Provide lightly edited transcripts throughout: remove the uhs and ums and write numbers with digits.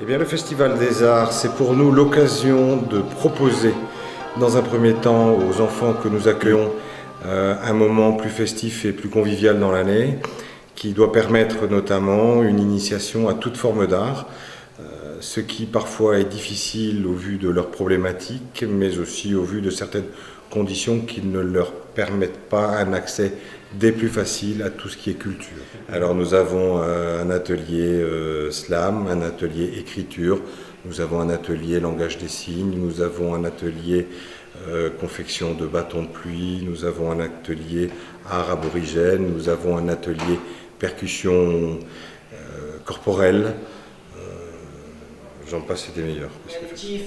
Eh bien, le Festival des Arts, c'est pour nous l'occasion de proposer, dans un premier temps, aux enfants que nous accueillons, un moment plus festif et plus convivial dans l'année, qui doit permettre notamment une initiation à toute forme d'art, ce qui parfois est difficile au vu de leurs problématiques, mais aussi au vu de certaines conditions qui ne leur permettent pas un accès des plus faciles à tout ce qui est culture. Alors nous avons un atelier slam, un atelier écriture, nous avons un atelier langage des signes, nous avons un atelier confection de bâtons de pluie, nous avons un atelier art aborigène, nous avons un atelier percussion corporelle, j'en passe et des meilleurs. Collectif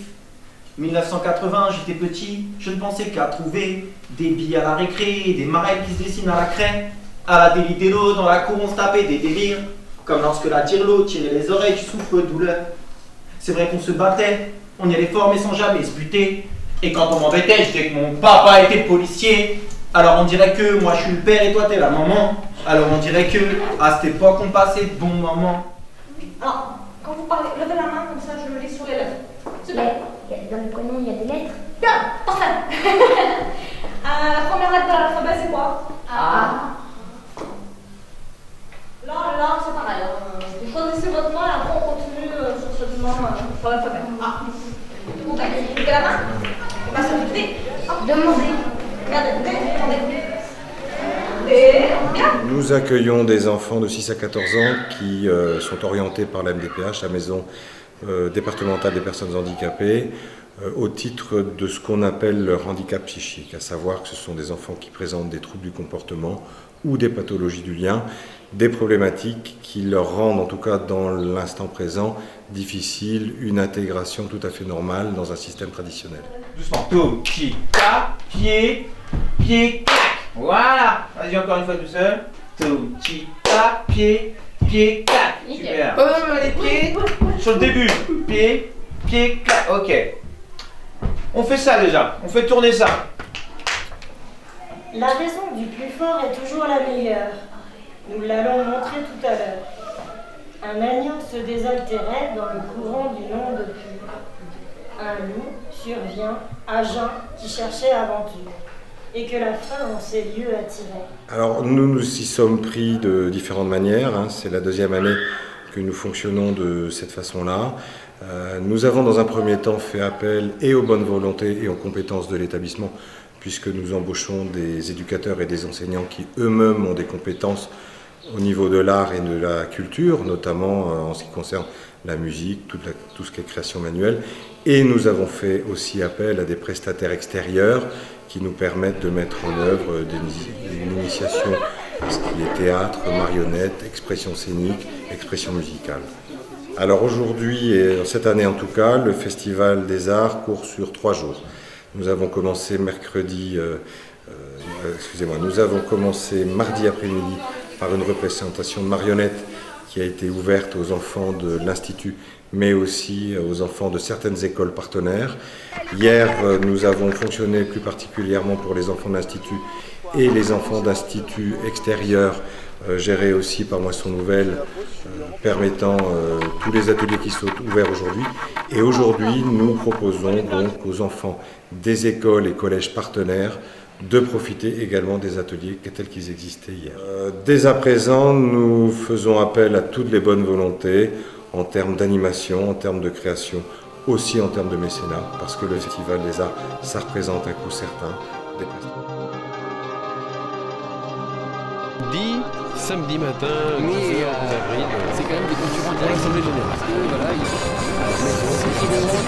1980, j'étais petit, je ne pensais qu'à trouver des billes à la récré, des marelles qui se dessinent à la craie. À la délit des lots, dans la cour on se tapait des délires, comme lorsque la tire-lot tirait les oreilles du souffre-douleur. C'est vrai qu'on se battait, on y allait fort mais sans jamais se buter. Et quand on m'embêtait, je disais que mon papa était policier. Alors on dirait que moi je suis le père et toi t'es la maman. Alors on dirait que à cette époque on passait de bons moments. Alors, quand vous parlez, levez la main comme ça je le lis sur les lèvres. Super. Dans le prénom, il y a des lettres. Bien, parfait. La première lettre de l'alphabet c'est quoi? A. Là, c'est pareil. Vous choisissez votre main et après on continue sur cette main pour l'alphabet. Tout levez la main. On va se dicter. Demandez. Regardez, demandez. Et bien. Nous accueillons des enfants de 6 à 14 ans qui sont orientés par la MDPH, la maison départementale des personnes handicapées, au titre de ce qu'on appelle leur handicap psychique, à savoir que ce sont des enfants qui présentent des troubles du comportement ou des pathologies du lien, des problématiques qui leur rendent, en tout cas dans l'instant présent, difficile une intégration tout à fait normale dans un système traditionnel. Doucement. Tout, qui, ta, pied, clac. Voilà. Vas-y encore une fois tout seul. Tout, qui, ta, pied, clac. Super. Les pieds sur le début. Pied, clac. Ok. On fait ça déjà. On fait tourner ça. La raison du plus fort est toujours la meilleure. Nous l'allons montrer tout à l'heure. Un agneau se désaltérait dans le courant du nom de Pur. Un loup survient à jeun qui cherchait aventure, et que la faim en ces lieux attirait. Alors nous nous y sommes pris de différentes manières, c'est la deuxième année que nous fonctionnons de cette façon-là. Nous avons dans un premier temps fait appel et aux bonnes volontés et aux compétences de l'établissement, puisque nous embauchons des éducateurs et des enseignants qui eux-mêmes ont des compétences au niveau de l'art et de la culture, notamment en ce qui concerne la musique, tout ce qui est création manuelle. Et nous avons fait aussi appel à des prestataires extérieurs qui nous permettent de mettre en œuvre une initiation à ce qui est théâtre, marionnette, expression scénique, expression musicale. Alors aujourd'hui, et cette année en tout cas, le Festival des Arts court sur 3 jours. Nous avons commencé nous avons commencé mardi après-midi par une représentation de marionnettes qui a été ouverte aux enfants de l'Institut, mais aussi aux enfants de certaines écoles partenaires. Hier, nous avons fonctionné plus particulièrement pour les enfants de l'Institut et les enfants d'instituts extérieurs, gérés aussi par Moisson Nouvelle, permettant tous les ateliers qui sont ouverts aujourd'hui. Et aujourd'hui, nous proposons donc aux enfants des écoles et collèges partenaires de profiter également des ateliers tels qu'ils existaient hier. Dès à présent, nous faisons appel à toutes les bonnes volontés en termes d'animation, en termes de création, aussi en termes de mécénat, parce que le Festival des Arts, ça représente un coût certain. Dit samedi matin, 10 avril. C'est quand même des concurrents de l'Assemblée Générale. Voilà, ils sont à la maison.